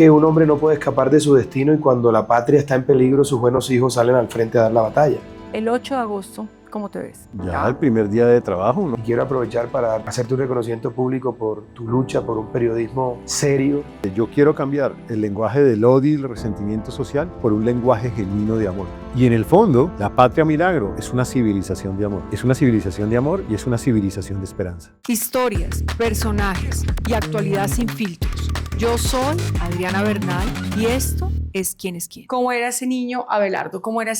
Que un hombre no puede escapar de su destino y cuando la patria está en peligro, sus buenos hijos salen al frente a dar la batalla. El 8 de agosto, ¿cómo te ves? Ya el primer día de trabajo, ¿no? Y quiero aprovechar para hacerte un reconocimiento público por tu lucha por un periodismo serio. Yo quiero cambiar el lenguaje del odio y el resentimiento social por un lenguaje genuino de amor. Y en el fondo, la Patria Milagro es una civilización de amor. Es una civilización de amor y es una civilización de esperanza. Historias, personajes y actualidad sin filtros. Yo soy Adriana Bernal y esto es ¿Quién es quién? ¿Cómo era ese niño Abelardo? ¿Cómo era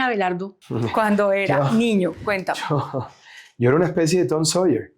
Abelardo cuando era niño? Cuéntame. Yo era una especie de Tom Sawyer,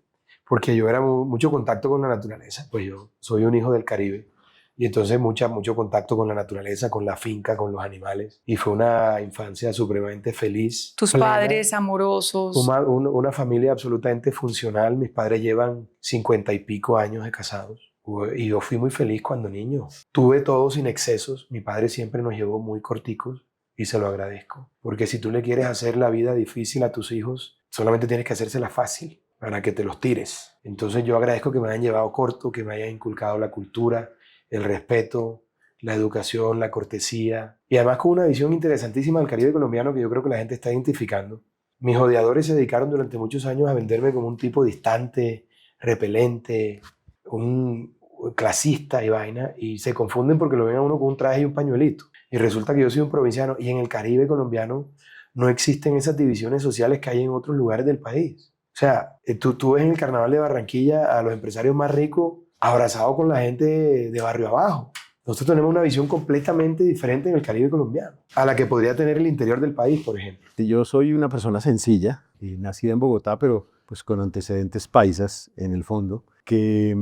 porque yo era mucho contacto con la naturaleza. Pues yo soy un hijo del Caribe y entonces mucho contacto con la naturaleza, con la finca, con los animales. Y fue una infancia supremamente feliz. Tus plena. padres amorosos. Una familia absolutamente funcional. Mis padres llevan 50 y pico años de casados. Y yo fui muy feliz cuando niño. Tuve todo sin excesos. Mi padre siempre nos llevó muy corticos y se lo agradezco. Porque si tú le quieres hacer la vida difícil a tus hijos, solamente tienes que hacérsela fácil para que te los tires. Entonces yo agradezco que me hayan llevado corto, que me hayan inculcado la cultura, el respeto, la educación, la cortesía. Y además con una visión interesantísima del Caribe colombiano que yo creo que la gente está identificando. Mis odiadores se dedicaron durante muchos años a venderme como un tipo distante, repelente, un clasista y vaina, y se confunden porque lo ven a uno con un traje y un pañuelito. Y resulta que yo soy un provinciano y en el Caribe colombiano no existen esas divisiones sociales que hay en otros lugares del país. O sea, tú ves en el carnaval de Barranquilla a los empresarios más ricos abrazados con la gente de barrio abajo. Nosotros tenemos una visión completamente diferente en el Caribe colombiano a la que podría tener el interior del país, por ejemplo. Yo soy una persona sencilla, nacida en Bogotá, pero pues con antecedentes paisas en el fondo, que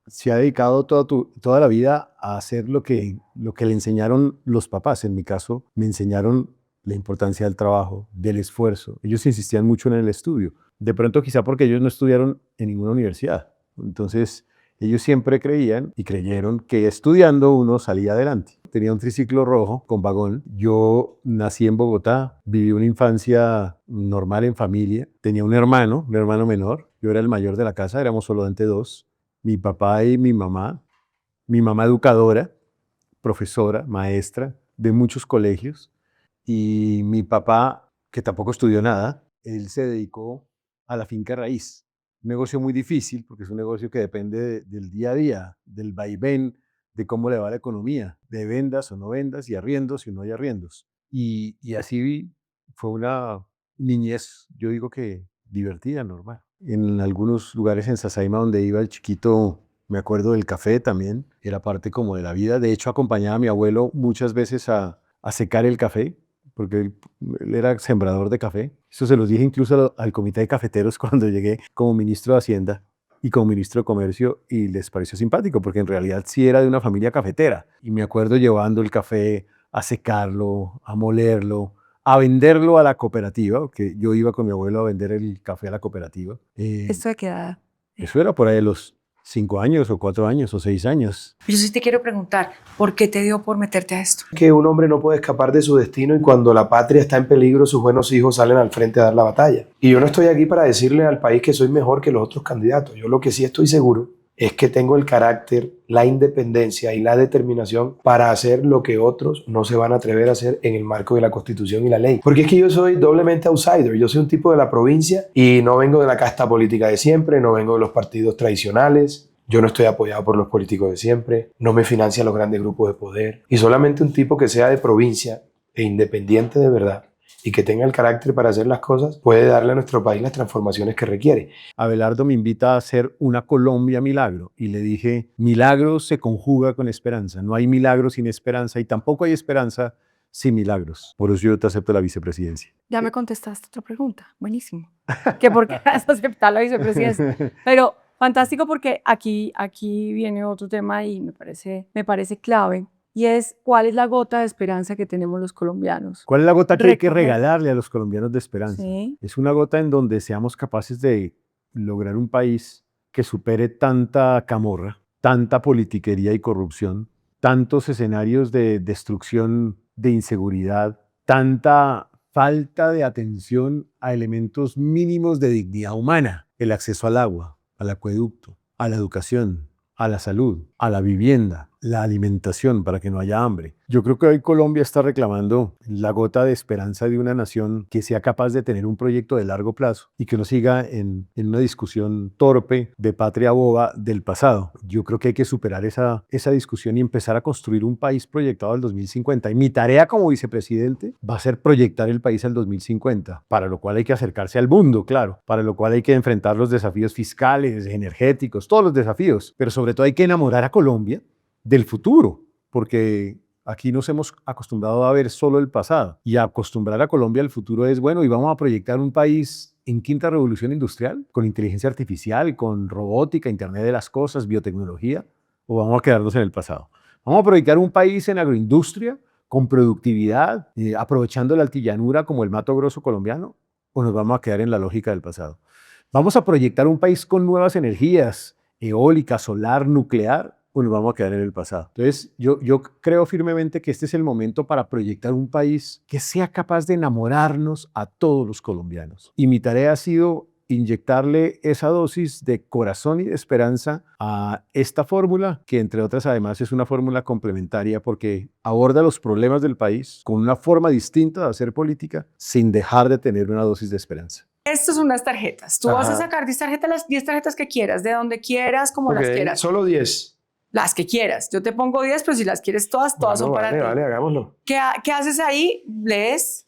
se ha dedicado toda la vida a hacer lo que le enseñaron los papás. En mi caso, me enseñaron la importancia del trabajo, del esfuerzo. Ellos insistían mucho en el estudio. De pronto, quizá porque ellos no estudiaron en ninguna universidad. Entonces, ellos siempre creían y creyeron que estudiando uno salía adelante. Tenía un triciclo rojo con vagón. Yo nací en Bogotá, viví una infancia normal en familia. Tenía un hermano menor. Yo era el mayor de la casa, éramos solamente dos. Mi papá y mi mamá educadora, profesora, maestra de muchos colegios, y mi papá, que tampoco estudió nada, él se dedicó a la finca raíz. Un negocio muy difícil, porque es un negocio que depende del día a día, del vaivén, de cómo le va la economía, de vendas o no vendas, y arriendos y no hay arriendos. Y así fue una niñez, yo digo que divertida, normal. En algunos lugares en Sasaima donde iba el chiquito, me acuerdo del café también, era parte como de la vida. De hecho, acompañaba a mi abuelo muchas veces a secar el café, porque él era sembrador de café. Eso se los dije incluso al comité de cafeteros cuando llegué como ministro de Hacienda y como ministro de Comercio, y les pareció simpático, porque en realidad sí era de una familia cafetera. Y me acuerdo llevando el café a secarlo, a molerlo, a venderlo a la cooperativa, que yo iba con mi abuelo a vender el café a la cooperativa. ¿Esto de qué edad? Eso era por ahí de los 5 años o 4 años o 6 años. Yo sí te quiero preguntar, ¿por qué te dio por meterte a esto? Que un hombre no puede escapar de su destino y cuando la patria está en peligro, sus buenos hijos salen al frente a dar la batalla. Y yo no estoy aquí para decirle al país que soy mejor que los otros candidatos. Yo lo que sí estoy seguro es que tengo el carácter, la independencia y la determinación para hacer lo que otros no se van a atrever a hacer en el marco de la Constitución y la ley. Porque es que yo soy doblemente outsider. Yo soy un tipo de la provincia y no vengo de la casta política de siempre, no vengo de los partidos tradicionales. Yo no estoy apoyado por los políticos de siempre, no me financian los grandes grupos de poder. Y solamente un tipo que sea de provincia e independiente de verdad y que tenga el carácter para hacer las cosas puede darle a nuestro país las transformaciones que requiere. Abelardo me invita a hacer una Colombia milagro y le dije, milagro se conjuga con esperanza. No hay milagro sin esperanza y tampoco hay esperanza sin milagros. Por eso yo te acepto la vicepresidencia. Ya me contestaste otra pregunta. Buenísimo. ¿Que por qué vas a aceptar la vicepresidencia? Pero fantástico, porque aquí viene otro tema y me parece clave, y es ¿cuál es la gota de esperanza que tenemos los colombianos? ¿Cuál es la gota que hay que regalarle a los colombianos de esperanza? Sí. Es una gota en donde seamos capaces de lograr un país que supere tanta camorra, tanta politiquería y corrupción, tantos escenarios de destrucción, de inseguridad, tanta falta de atención a elementos mínimos de dignidad humana, el acceso al agua, al acueducto, a la educación, a la salud, a la vivienda, la alimentación, para que no haya hambre. Yo creo que hoy Colombia está reclamando la gota de esperanza de una nación que sea capaz de tener un proyecto de largo plazo y que no siga en una discusión torpe de patria boba del pasado. Yo creo que hay que superar esa discusión y empezar a construir un país proyectado al 2050. Y mi tarea como vicepresidente va a ser proyectar el país al 2050, para lo cual hay que acercarse al mundo, claro, para lo cual hay que enfrentar los desafíos fiscales, energéticos, todos los desafíos, pero sobre todo hay que enamorar a Colombia del futuro, porque aquí nos hemos acostumbrado a ver solo el pasado y acostumbrar a Colombia al futuro es, bueno, y vamos a proyectar un país en quinta revolución industrial, con inteligencia artificial, con robótica, Internet de las cosas, biotecnología, o vamos a quedarnos en el pasado. Vamos a proyectar un país en agroindustria, con productividad, aprovechando la altillanura como el Mato Grosso colombiano, o nos vamos a quedar en la lógica del pasado. Vamos a proyectar un país con nuevas energías, eólica, solar, nuclear, o nos vamos a quedar en el pasado. Entonces, yo creo firmemente que este es el momento para proyectar un país que sea capaz de enamorarnos a todos los colombianos. Y mi tarea ha sido inyectarle esa dosis de corazón y de esperanza a esta fórmula, que entre otras además es una fórmula complementaria porque aborda los problemas del país con una forma distinta de hacer política sin dejar de tener una dosis de esperanza. Estas son unas tarjetas. Tú vas a sacar 10 tarjetas, las 10 tarjetas que quieras, de donde quieras, como las quieras. Solo 10. Las que quieras. Yo te pongo 10, pero si las quieres todas son para ti. Vale, hagámoslo. ¿Qué haces ahí? Lees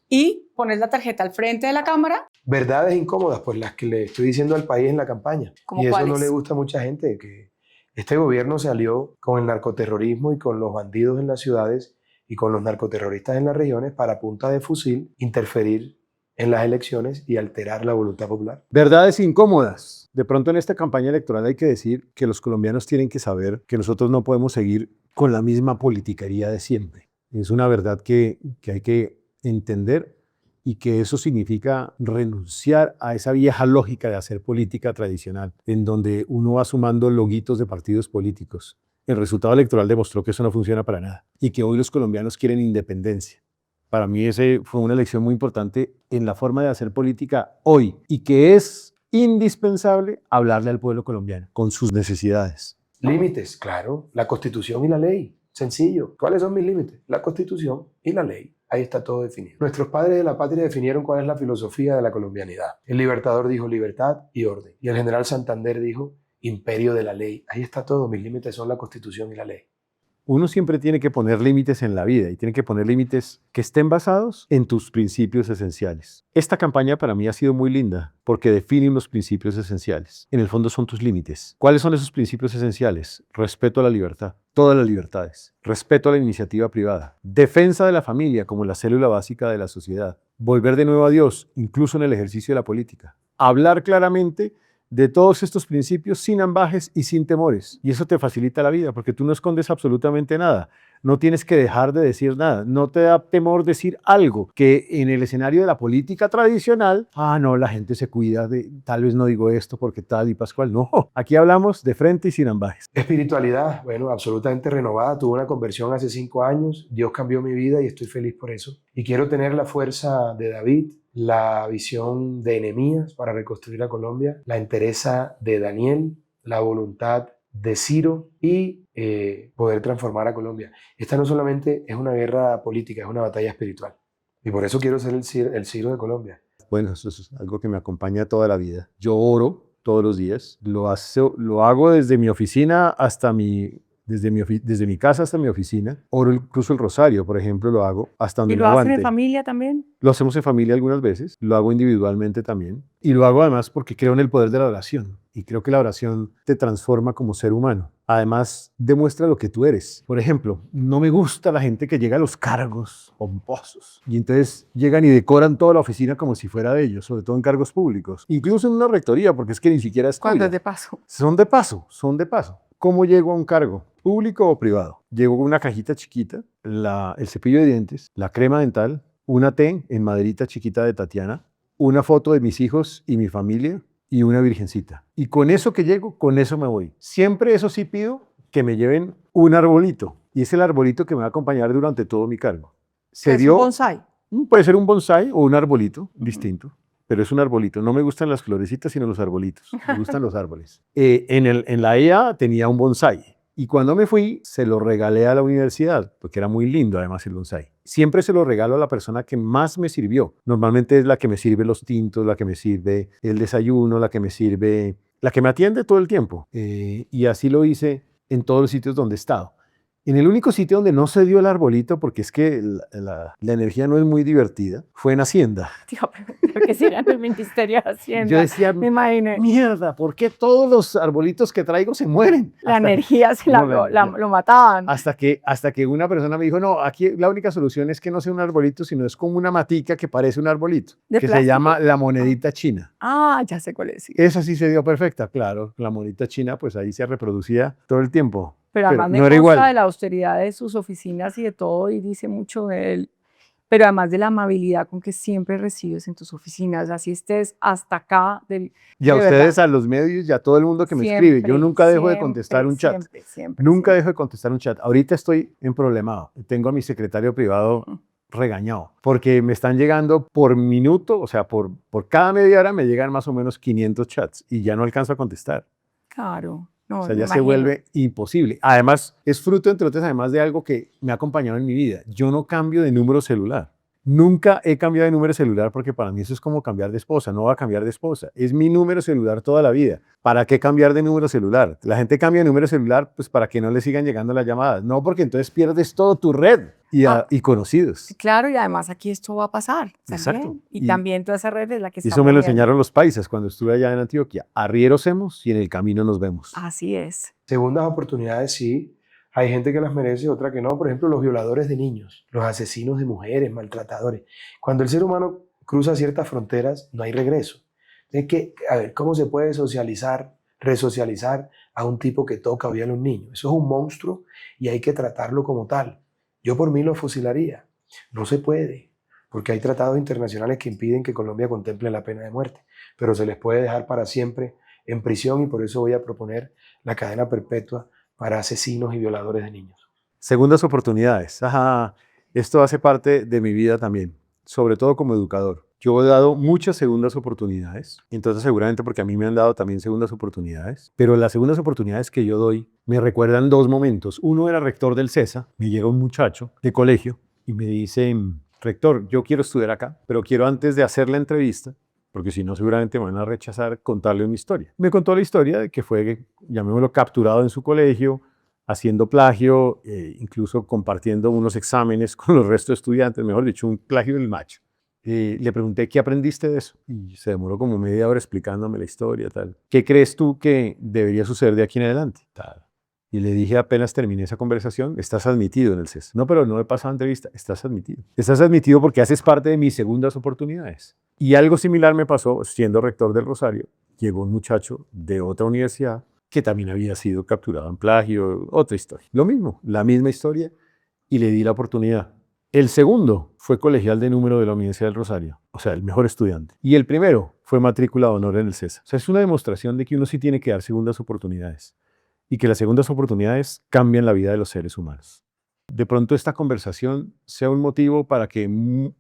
y pones la tarjeta al frente de la cámara. Verdades incómodas, pues las que le estoy diciendo al país en la campaña. ¿Cómo Y eso cuáles? no le gusta a mucha gente, que este gobierno se alió con el narcoterrorismo y con los bandidos en las ciudades y con los narcoterroristas en las regiones para a punta de fusil interferir en las elecciones y alterar la voluntad popular. Verdades incómodas. De pronto en esta campaña electoral hay que decir que los colombianos tienen que saber que nosotros no podemos seguir con la misma politiquería de siempre. Es una verdad que hay que entender y que eso significa renunciar a esa vieja lógica de hacer política tradicional, en donde uno va sumando loguitos de partidos políticos. El resultado electoral demostró que eso no funciona para nada y que hoy los colombianos quieren independencia. Para mí ese fue una lección muy importante en la forma de hacer política hoy y que es indispensable hablarle al pueblo colombiano con sus necesidades. Límites, claro, la Constitución y la ley. Sencillo. ¿Cuáles son mis límites? La Constitución y la ley. Ahí está todo definido. Nuestros padres de la patria definieron cuál es la filosofía de la colombianidad. El Libertador dijo libertad y orden. Y el general Santander dijo imperio de la ley. Ahí está todo. Mis límites son la Constitución y la ley. Uno siempre tiene que poner límites en la vida y tiene que poner límites que estén basados en tus principios esenciales. Esta campaña para mí ha sido muy linda porque define unos principios esenciales. En el fondo son tus límites. ¿Cuáles son esos principios esenciales? Respeto a la libertad, todas las libertades. Respeto a la iniciativa privada. Defensa de la familia como la célula básica de la sociedad. Volver de nuevo a Dios, incluso en el ejercicio de la política. Hablar claramente de todos estos principios sin ambajes y sin temores. Y eso te facilita la vida porque tú no escondes absolutamente nada. No tienes que dejar de decir nada. No te da temor decir algo que en el escenario de la política tradicional, no, la gente se cuida de tal vez no digo esto porque tal y pascual. No, aquí hablamos de frente y sin ambajes. Espiritualidad, bueno, absolutamente renovada. Tuve una conversión hace 5 años. Dios cambió mi vida y estoy feliz por eso. Y quiero tener la fuerza de David, la visión de Nehemías para reconstruir a Colombia, la entereza de Daniel, la voluntad de Ciro y poder transformar a Colombia. Esta no solamente es una guerra política, es una batalla espiritual. Y por eso quiero ser el Ciro de Colombia. Bueno, eso es algo que me acompaña toda la vida. Yo oro todos los días. Lo hago desde mi oficina hasta desde mi casa hasta mi oficina. Oro incluso el rosario, por ejemplo, lo hago hasta donde ¿Y me lo hacen aguante. en familia también? Lo hacemos en familia algunas veces, lo hago individualmente también. Y lo hago además porque creo en el poder de la oración. Y creo que la oración te transforma como ser humano. Además, demuestra lo que tú eres. Por ejemplo, no me gusta la gente que llega a los cargos pomposos. Y entonces llegan y decoran toda la oficina como si fuera de ellos, sobre todo en cargos públicos. Incluso en una rectoría, porque es que ni siquiera es Cuando tuya. es de paso. Son de paso, son de paso. ¿Cómo llego a un cargo? ¿Público o privado? Llego con una cajita chiquita, el cepillo de dientes, la crema dental, una T en maderita chiquita de Tatiana, una foto de mis hijos y mi familia y una virgencita. Y con eso que llego, con eso me voy. Siempre eso sí pido que me lleven un arbolito. Y es el arbolito que me va a acompañar durante todo mi cargo. Se ¿Es dio, un bonsai? puede ser un bonsai o un arbolito distinto. Pero es un arbolito. No me gustan las florecitas, sino los arbolitos. Me gustan los árboles. En la EA tenía un bonsai. Y cuando me fui, se lo regalé a la universidad, porque era muy lindo además el bonsái. Siempre se lo regalo a la persona que más me sirvió. Normalmente es la que me sirve los tintos, la que me sirve el desayuno, la que me atiende todo el tiempo. Y así lo hice en todos los sitios donde he estado. En el único sitio donde no se dio el arbolito, porque es que la energía no es muy divertida, fue en Hacienda. Tío, porque si era en el Ministerio de Hacienda. Yo decía, me imaginé. mierda, ¿por qué todos los arbolitos que traigo se mueren? La energía se lo mataban. Hasta que una persona me dijo, no, aquí la única solución es que no sea un arbolito, sino es como una matica que parece un arbolito, ¿De que plástico? se llama la monedita china. Ah, ya sé cuál es. Sí. Esa sí se dio perfecta, claro. La monedita china, pues ahí se reproducía todo el tiempo. Pero además no me era consta igual. de la austeridad de sus oficinas y de todo, y dice mucho de él. Pero además de la amabilidad con que siempre recibes en tus oficinas, así estés hasta acá. Y a de ustedes, verdad. a los medios y a todo el mundo que me Siempre, escribe. Yo nunca dejo de siempre, contestar un chat. Siempre. Nunca dejo de contestar un chat. Ahorita estoy en problemado. Tengo a mi secretario privado regañado porque me están llegando por minuto, o sea, por cada media hora me llegan más o menos 500 chats y ya no alcanzo a contestar. Claro. No, O sea, me ya se imagino. vuelve imposible. Además, es fruto, entre otras, además de algo que me ha acompañado en mi vida. Yo no cambio de número celular. Nunca he cambiado de número celular porque para mí eso es como cambiar de esposa. No va a cambiar de esposa. Es mi número celular toda la vida. ¿Para qué cambiar de número celular? La gente cambia de número celular pues para que no le sigan llegando las llamadas. No, porque entonces pierdes toda tu red y conocidos. Claro, y además aquí esto va a pasar. Exacto. También. Y también toda esa red es la que Y está eso me lo moviendo. enseñaron los paisas cuando estuve allá en Antioquia. Arrieros hemos y en el camino nos vemos. Así es. Segundas oportunidades, sí. Hay gente que las merece, otra que no. Por ejemplo, los violadores de niños, los asesinos de mujeres, maltratadores. Cuando el ser humano cruza ciertas fronteras, no hay regreso. Es que, a ver, ¿cómo se puede socializar, resocializar a un tipo que toca o viola a un niño? Eso es un monstruo y hay que tratarlo como tal. Yo por mí lo fusilaría. No se puede, porque hay tratados internacionales que impiden que Colombia contemple la pena de muerte, pero se les puede dejar para siempre en prisión y por eso voy a proponer la cadena perpetua para asesinos y violadores de niños. Segundas oportunidades. Ajá, esto hace parte de mi vida también, sobre todo como educador. Yo he dado muchas segundas oportunidades, entonces seguramente porque a mí me han dado también segundas oportunidades, pero las segundas oportunidades que yo doy me recuerdan dos momentos. Uno era rector del CESA, me llega un muchacho de colegio y me dice, rector, yo quiero estudiar acá, pero quiero antes de hacer la entrevista, porque si no seguramente me van a rechazar, contarle una historia. Me contó la historia de que fue, llamémoslo, capturado en su colegio, haciendo plagio, incluso compartiendo unos exámenes con los restos de estudiantes, mejor dicho, un plagio del macho. Le pregunté, ¿qué aprendiste de eso? Y se demoró como media hora explicándome la historia, tal. ¿Qué crees tú que debería suceder de aquí en adelante? Tal. Y le dije, apenas terminé esa conversación, estás admitido en el CES. No, pero no he pasado entrevista, estás admitido. Estás admitido porque haces parte de mis segundas oportunidades. Y algo similar me pasó siendo rector del Rosario. Llegó un muchacho de otra universidad que también había sido capturado en plagio, otra historia. Lo mismo, la misma historia, y le di la oportunidad. El segundo fue colegial de número de la Universidad del Rosario, o sea, el mejor estudiante. Y el primero fue matrícula de honor en el CESA. O sea, es una demostración de que uno sí tiene que dar segundas oportunidades y que las segundas oportunidades cambian la vida de los seres humanos. De pronto esta conversación sea un motivo para que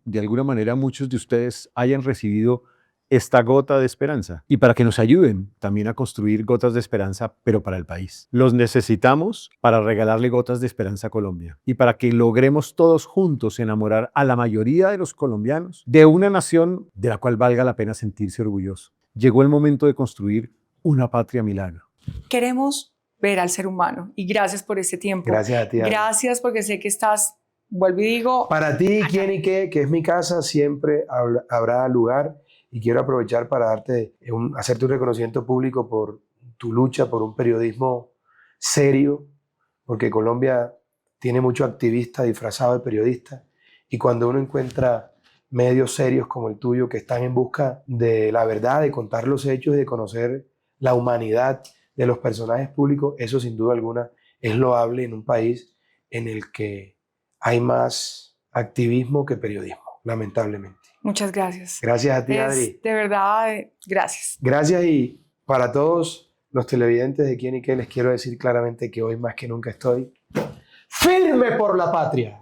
de alguna manera muchos de ustedes hayan recibido esta gota de esperanza y para que nos ayuden también a construir gotas de esperanza, pero para el país. Los necesitamos para regalarle gotas de esperanza a Colombia y para que logremos todos juntos enamorar a la mayoría de los colombianos de una nación de la cual valga la pena sentirse orgulloso. Llegó el momento de construir una patria milagro. Queremos ver al ser humano y gracias por este tiempo. Gracias a ti, Ana. Gracias porque sé que estás, vuelvo y digo, Para ti, quién y qué, que es mi casa, siempre habrá lugar. Y quiero aprovechar para hacerte un reconocimiento público por tu lucha por un periodismo serio, porque Colombia tiene mucho activista disfrazado de periodista, y cuando uno encuentra medios serios como el tuyo que están en busca de la verdad, de contar los hechos y de conocer la humanidad de los personajes públicos, eso sin duda alguna es loable en un país en el que hay más activismo que periodismo, lamentablemente. muchas gracias. Gracias a ti, Adri. De verdad, gracias. Gracias, y para todos los televidentes de Quién y Qué les quiero decir claramente que hoy más que nunca estoy firme por la patria.